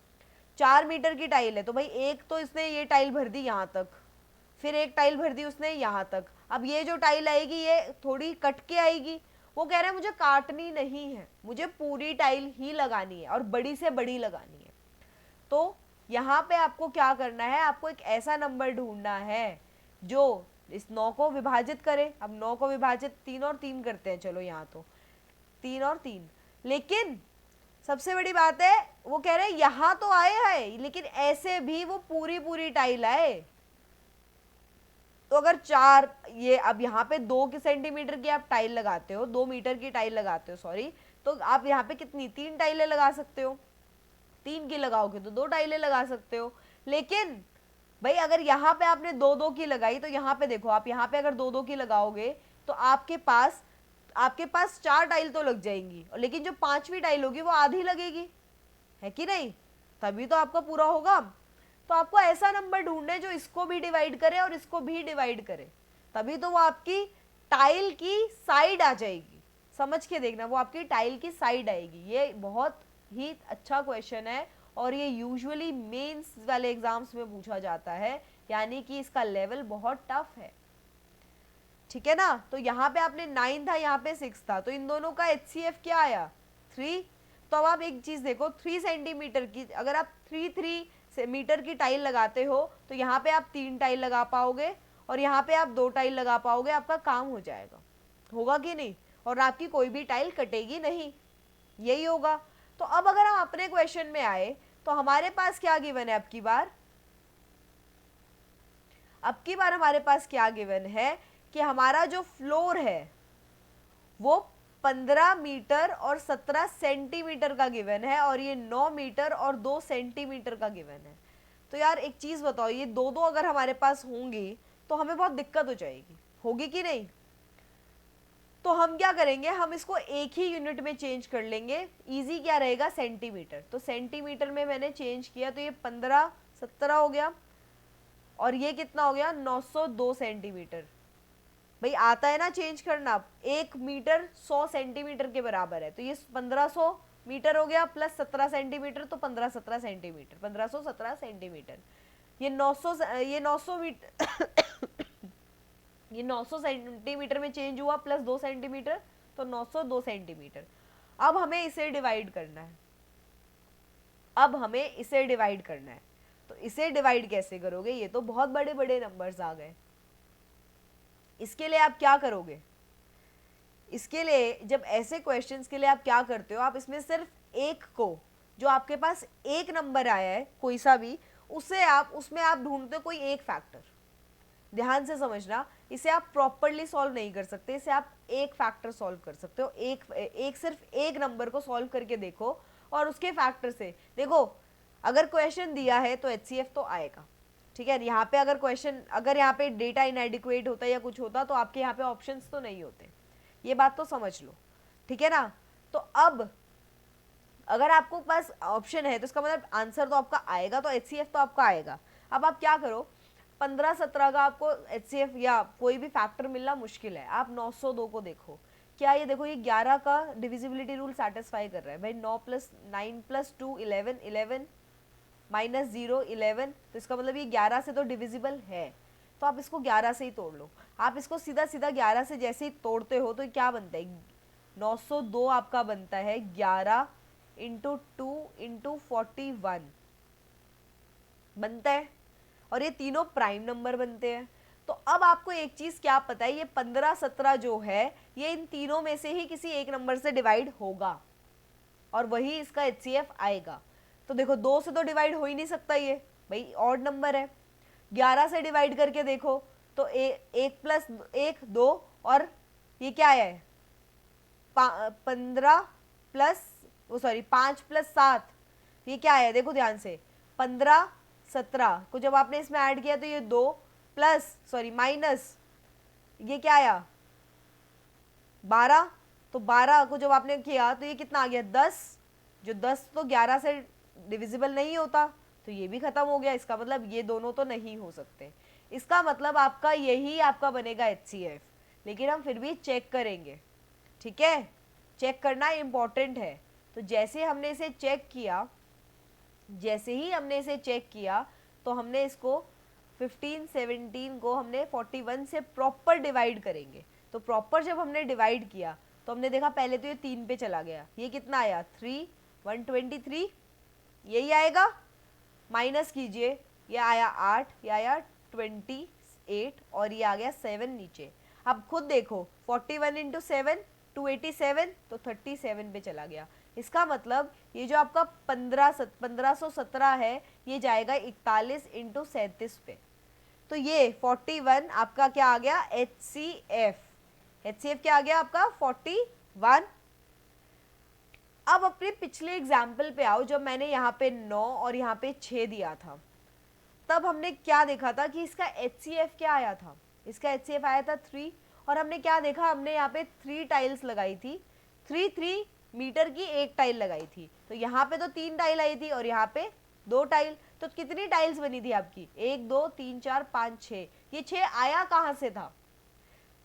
4 मीटर की टाइल है तो भाई एक तो इसने ये टाइल भर दी यहाँ तक, फिर एक टाइल भर दी उसने यहाँ तक। अब ये जो टाइल आएगी ये थोड़ी कट के आएगी, वो कह रहा है मुझे काटनी नहीं है, मुझे पूरी टाइल ही लगानी है और बड़ी से बड़ी लगानी है। तो यहाँ पे आपको क्या करना है, आपको एक ऐसा नंबर ढूंढना है जो इस 9 को विभाजित करे। अब 9 को विभाजित 3 और 3 करते हैं, चलो यहाँ तो 3 और 3, लेकिन सबसे बड़ी बात है वो कह रहे हैं यहां तो आए है लेकिन ऐसे भी वो पूरी पूरी टाइल आए। तो अगर 4 ये अब यहाँ पे 2 सेंटीमीटर की आप टाइल लगाते हो, 2 मीटर की टाइल लगाते हो सॉरी, तो आप यहाँ पे कितनी 3 टाइलें लगा सकते हो, 3 की लगाओगे तो 2 टाइलें लगा सकते हो। लेकिन भाई अगर यहाँ पे आपने 2-2 की लगाई तो यहाँ पे देखो, आप यहाँ पे अगर 2-2 की लगाओगे तो आपके पास 4 टाइल तो लग जाएंगी, और लेकिन जो 5वीं टाइल होगी वो आधी लगेगी, है कि नहीं, तभी तो आपका पूरा होगा। तो आपको ऐसा नंबर ढूंढना है जो इसको भी डिवाइड करे और इसको भी डिवाइड करे, तभी तो वो आपकी टाइल की साइड आ जाएगी। समझ के देखना, वो आपकी टाइल की साइड आएगी। ये बहुत ही अच्छा क्वेश्चन है और ये यूजुअली मेंस वाले एग्जाम्स में पूछा जाता है, यानी कि इसका लेवल बहुत टफ है, ठीक है ना। तो यहाँ पे आपने 9 था, यहाँ पे 6 था, तो इन दोनों का HCF क्या आया 3। तो अब आप एक चीज देखो, 3 सेंटीमीटर की अगर आप 3 मीटर की टाइल लगाते हो तो यहाँ पे आप 3 टाइल लगा पाओगे और यहाँ पे आप 2 टाइल लगा पाओगे, आपका काम हो जाएगा, होगा कि नहीं, और आपकी कोई भी टाइल कटेगी नहीं, यही होगा। तो अब अगर हम अपने क्वेश्चन में आए तो हमारे पास क्या गिवन है, अब की बार हमारे पास क्या गिवन है कि हमारा जो फ्लोर है वो 15 मीटर और 17 सेंटीमीटर का गिवन है और ये 9 मीटर और 2 सेंटीमीटर का गिवन है। तो यार एक चीज बताओ, ये दो दो अगर हमारे पास होंगी तो हमें बहुत दिक्कत हो जाएगी, होगी कि नहीं। तो हम क्या करेंगे, हम इसको एक ही यूनिट में चेंज कर लेंगे, इजी क्या रहेगा सेंटीमीटर, तो सेंटीमीटर में मैंने चेंज किया तो ये 15 17 हो गया और ये कितना हो गया 902 सेंटीमीटर। भाई आता है ना चेंज करना, 1 मीटर 100 सेंटीमीटर के बराबर है, तो ये 1500 मीटर हो गया प्लस 17 सेंटीमीटर, तो 1517 सेंटीमीटर, 1517 सेंटीमीटर। ये 900 मीटर ये 900 सेंटीमीटर में चेंज हुआ प्लस 2 सेंटीमीटर, तो 902 सेंटीमीटर। अब हमें इसे डिवाइड करना है, तो इसे डिवाइड कैसे करोगे, ये तो बहुत बड़े बड़े नंबर्स आ गए। इसके लिए आप क्या करोगे, इसके लिए जब ऐसे क्वेश्चंस के लिए आप क्या करते हो, आप इसमें सिर्फ एक को, जो आपके पास एक नंबर आया है कोई सा भी, उसमें आप ढूंढते हो कोई एक फैक्टर। ध्यान से समझना, इसे आप प्रॉपरली सॉल्व नहीं कर सकते, इसे आप एक फैक्टर सॉल्व कर सकते हो, सिर्फ एक नंबर को सॉल्व करके देखो और उसके फैक्टर से देखो। अगर क्वेश्चन दिया है तो HCF तो आएगा, ठीक है। यहाँ पे अगर यहाँ पे डेटा इनएडिक्वेट होता या कुछ होता तो आपके यहाँ पे ऑप्शंस तो नहीं होते, ये बात तो समझ लो, ठीक है ना। तो अब अगर आपको पास ऑप्शन है तो इसका मतलब आंसर तो आपका आएगा, तो HCF तो आपका आएगा। अब आप क्या करो, 15-17 का आपको HCF या कोई भी फैक्टर मिलना मुश्किल है, आप 902 को देखो, क्या ये देखो ये 11 का डिविजिबिलिटी रूल सेटिस्फाई कर रहा है भाई। 9 + 9 + 2 11 11 -0 11, तो इसका मतलब ये 11 से तो डिविजिबल है, तो आप इसको 11 से ही तोड़ लो। आप इसको सीधा सीधा 11 से जैसे ही तोड़ते हो तो क्या बनता है, 902 आपका बनता है 11 × 2 × 41 बनता है, और ये तीनों प्राइम नंबर बनते हैं। तो अब आपको एक चीज क्या पता है, ये 15-17 जो है ये इन तीनों में से ही किसी एक नंबर से डिवाइड होगा और वही इसका HCF आएगा। तो देखो 2 से तो डिवाइड हो ही नहीं सकता, ये भाई ऑड नंबर है। 11 से डिवाइड करके देखो तो 1 + 1 2, और ये क्या है 5 + 7, ये क्या है देखो ध्यान से 15 17 को जब आपने इसमें ऐड किया तो ये 2 प्लस सॉरी माइनस ये क्या आया 12, तो 12 को जब आपने किया तो ये कितना आ गया 10, जो 10 तो 11 से डिविजिबल नहीं होता, तो ये भी खत्म हो गया। इसका मतलब ये दोनों तो नहीं हो सकते। इसका मतलब आपका यही आपका बनेगा HCF, लेकिन हम फिर भी चेक करेंगे, ठीक है, चेक करना इम्पॉर्टेंट है। तो जैसे हमने इसे चेक किया, जैसे ही हमने इसे चेक किया तो हमने इसको 15 17 को हमने 41 से प्रॉपर डिवाइड करेंगे। तो प्रॉपर जब हमने डिवाइड किया तो हमने देखा पहले तो ये 3 पे चला गया, ये कितना आया 3 123 यही आएगा, माइनस कीजिए ये आया 8, ये आया 28 और ये आ गया 7 नीचे। अब खुद देखो 41 इंटू 7 287, तो 37 पे चला गया। इसका मतलब ये जो आपका 1517 है ये जाएगा 41 इंटू 37 पे। तो ये 41 आपका क्या आ गया HCF, HCF क्या आ गया आपका 41। अब अपने पिछले एग्जाम्पल पे आओ, जब मैंने यहाँ पे 9 और यहाँ पे 6 दिया था, तब हमने क्या देखा था कि इसका HCF क्या आया था, इसका HCF आया था 3। और हमने क्या देखा, हमने यहाँ पे 3 टाइल्स लगाई थी, 3 मीटर की एक टाइल लगाई थी। तो यहाँ पे तो 3 टाइल आई थी और यहाँ पे 2 टाइल, तो कितनी टाइल्स बनी थी आपकी 1 2 3 4 5 6। ये 6 आया कहाँ से था,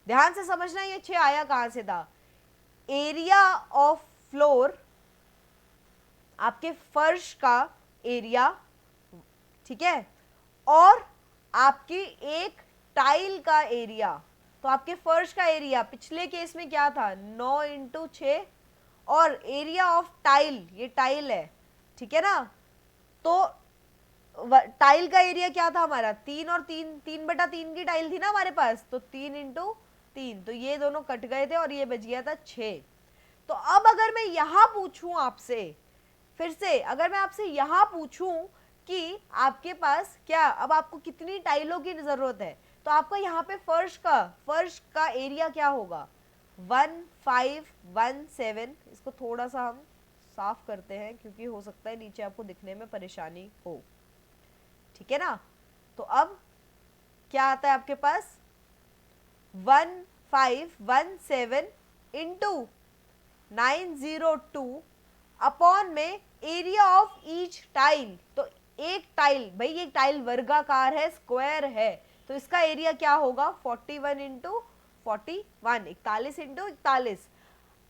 ध्यान से समझना, ये 6 आया कहाँ से था, एरिया ऑफ फ्लोर, आपके फर्श का एरिया, ठीक है, और आपकी एक टाइल का एरिया। तो आपके फर्श का एरिया पिछले केस में क्या था 9 इंटू 6, और एरिया ऑफ टाइल, ये टाइल है, ठीक है ना, तो टाइल का एरिया क्या था हमारा 3 और 3/3 की टाइल थी ना हमारे पास, तो 3 इंटू 3, तो ये दोनों कट गए थे और ये बच गया था 6। तो अब अगर मैं यहां पूछूं आपसे, फिर से अगर मैं आपसे यहां पूछूं कि आपके पास क्या, अब आपको कितनी टाइलों की जरूरत है, तो आपका यहाँ पे फर्श का एरिया क्या होगा 1517। इसको थोड़ा सा हम साफ करते हैं क्योंकि हो सकता है नीचे आपको दिखने में परेशानी हो, ठीक है ना। तो अब क्या आता है आपके पास 1517 इंटू 902 अपॉन में एरिया ऑफ ईच टाइल। तो एक टाइल, भाई ये टाइल वर्गाकार है, स्क्वायर है, तो इसका एरिया क्या होगा 41 इंटू 41, 41 इंटू 41।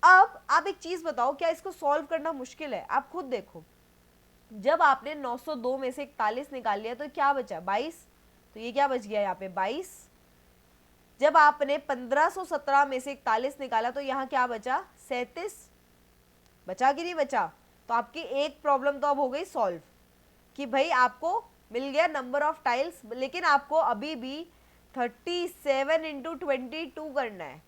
अब आप एक चीज बताओ, क्या इसको सॉल्व करना मुश्किल है, आप खुद देखो, जब आपने 902 में से 41 निकाल लिया तो क्या बचा 22, तो ये क्या बच गया यहाँ पे 22। जब आपने 1517 में से 41 निकाला तो यहाँ क्या बचा 37, बचा कि नहीं बचा। तो आपकी एक प्रॉब्लम तो अब हो गई सॉल्व कि भाई आपको मिल गया नंबर ऑफ टाइल्स, लेकिन आपको अभी भी 37 इंटू 22 करना है।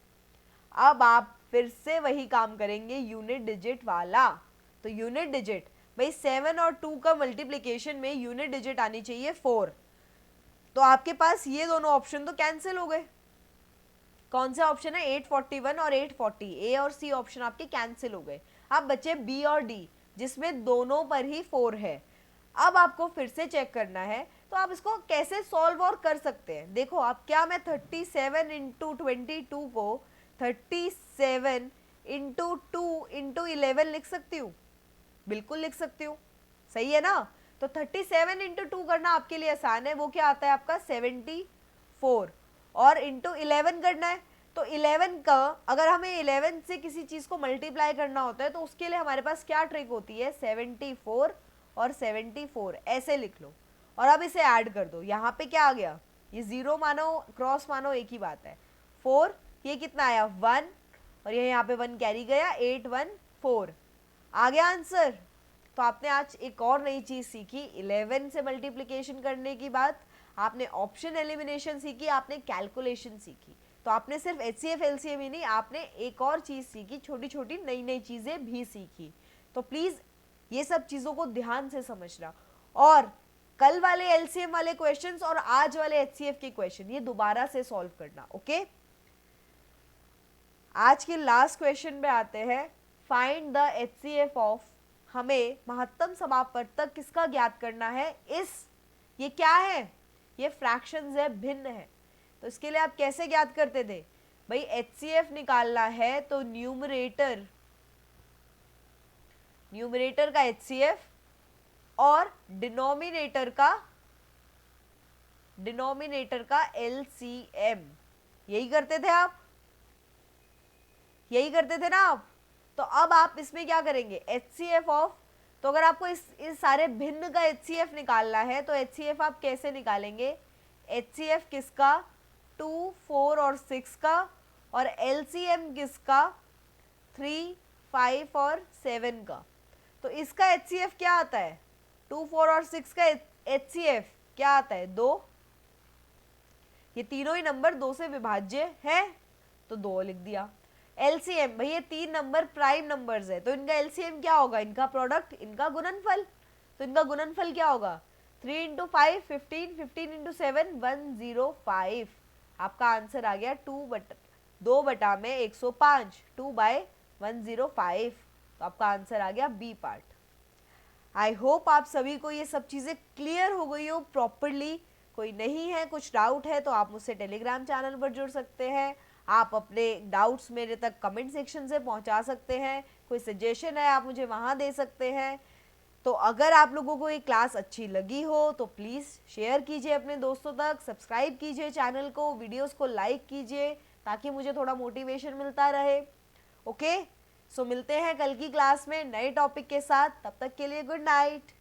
अब आप फिर से वही काम करेंगे यूनिट डिजिट वाला। तो यूनिट डिजिट, भाई 7 और 2 का मल्टीप्लिकेशन में यूनिट डिजिट आनी चाहिए 4। तो आपके पास ये दोनों ऑप्शन तो कैंसिल हो गए। कौन सा ऑप्शन है 841 और 840, ए और सी ऑप्शन आपके कैंसिल हो गए। अब बचे बी और डी जिसमें दोनों पर ही 4 है। अब आपको फिर से चेक करना है, तो आप इसको कैसे सॉल्व और कर सकते हैं। देखो आप, क्या मैं 37 इंटू 22 को 37 इंटू 2 इंटू 11 लिख सकती हूँ, बिल्कुल लिख सकती हूँ, सही है ना। तो 37 इंटू 2 करना आपके लिए आसान है, वो क्या आता है आपका 74, और इंटू 11 करना है। तो 11 का अगर हमें 11 से किसी चीज को मल्टीप्लाई करना होता है तो उसके लिए हमारे पास क्या ट्रिक होती है 74 और 74 ऐसे लिख लो, और अब इसे ऐड कर दो। यहाँ पे क्या आ गया, ये 0 मानो क्रॉस मानो एक ही बात है, 4, ये कितना आया 1, और ये यहाँ पे 1 कैरी गया, 814 आ गया आंसर। तो आपने आज एक और नई चीज सीखी, 11 से मल्टीप्लिकेशन करने की बात, आपने ऑप्शन एलिमिनेशन सीखी, आपने कैलकुलेशन सीखी। तो आपने सिर्फ HCF LCM ही नहीं, आपने एक और चीज सीखी, छोटी छोटी नई नई चीजें भी सीखी। तो प्लीज ये सब चीजों को ध्यान से समझना, और कल वाले LCM वाले क्वेश्चंस और आज वाले HCF के क्वेश्चन ये दोबारा से सॉल्व करना, ओके। आज के लास्ट क्वेश्चन पे आते हैं, फाइंड द HCF ऑफ, हमें महत्तम समापवर्तक किसका ज्ञात करना है, इस ये क्या है, ये फ्रैक्शंस है, भिन्न है। तो इसके लिए आप कैसे ज्ञात करते थे भाई, HCF निकालना है तो न्यूमरेटर का HCF और डिनोमिनेटर का LCM, यही करते थे आप, यही करते थे ना आप। तो अब आप इसमें क्या करेंगे, HCF ऑफ, तो अगर आपको इस सारे भिन्न का HCF निकालना है तो HCF आप कैसे निकालेंगे, HCF किसका, 2, 4 और 6 का, और LCM किसका, 3, 5 और 7 का। तो इसका HCF क्या आता है, 2, 4 और 6 का HCF क्या आता है, 2। ये तीनों ही नंबर 2 से विभाज्य है तो 2 लिख दिया। LCM, भाई ये तीन नंबर प्राइम नंबर्स है तो इनका LCM क्या होगा, इनका प्रोडक्ट, इनका गुणनफल। तो इनका गुणनफल क्या होगा, 3 × 5 15, 15 × 7 105। आपका आंसर आ गया 2/105, 2/105। तो आपका आंसर आ गया बी पार्ट। आई होप आप सभी को ये सब चीज़ें क्लियर हो गई हो प्रॉपरली। कोई नहीं है, कुछ डाउट है तो आप मुझसे टेलीग्राम चैनल पर जुड़ सकते हैं, आप अपने डाउट्स मेरे तक कमेंट सेक्शन से पहुंचा सकते हैं, कोई सजेशन है आप मुझे वहां दे सकते हैं। तो अगर आप लोगों को ये क्लास अच्छी लगी हो तो प्लीज़ शेयर कीजिए अपने दोस्तों तक, सब्सक्राइब कीजिए चैनल को, वीडियोस को लाइक कीजिए ताकि मुझे थोड़ा मोटिवेशन मिलता रहे। ओके, सो मिलते हैं कल की क्लास में नए टॉपिक के साथ, तब तक के लिए गुड नाइट।